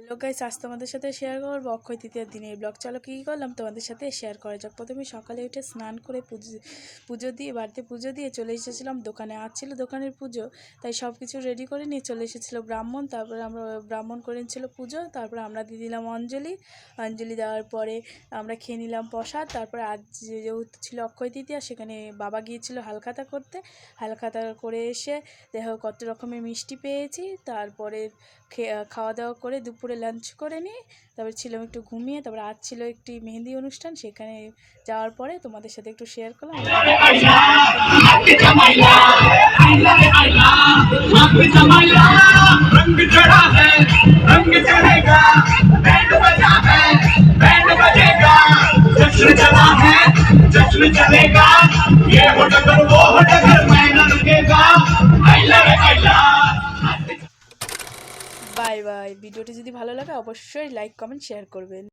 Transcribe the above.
Hello guys, আজ তোমাদের সাথে শেয়ার করবো অক্ষয় তৃতীয়ার দিনের ব্লগ। চলো কী করলাম তোমাদের সাথে শেয়ার করা যাক। প্রথমে সকালে উঠে স্নান করে পুজো দিয়ে বাড়িতে পুজো দিয়ে চলে এসেছিলাম দোকানে। আজ ছিল দোকানের পুজো, তাই সব কিছু রেডি করে নিয়ে চলে এসেছিলো ব্রাহ্মণ। তারপরে আমরা ব্রাহ্মণ করেছিল পুজো, তারপরে আমরা দিয়ে দিলাম অঞ্জলি দেওয়ার পরে আমরা খেয়ে নিলাম প্রসাদ। তারপরে আজ যেহেতু ছিল অক্ষয় তৃতীয়া, সেখানে বাবা গিয়েছিল হালখাতা করতে। হালখাতা করে এসে দেখো কত রকমের মিষ্টি পেয়েছি। তারপরে খাওয়া দাওয়া করে দুপুরে লাঞ্চ করে নিয়ে তারপরে ছিলাম একটু ঘুমিয়ে। তারপরে আজ ছিল একটি মেহেন্দি অনুষ্ঠান, সেখানে যাওয়ার পরে তোমাদের সাথে একটু শেয়ার করলাম। Bye bye. ভিডিওটি যদি ভালো লাগে অবশ্যই লাইক কমেন্ট শেয়ার করবেন।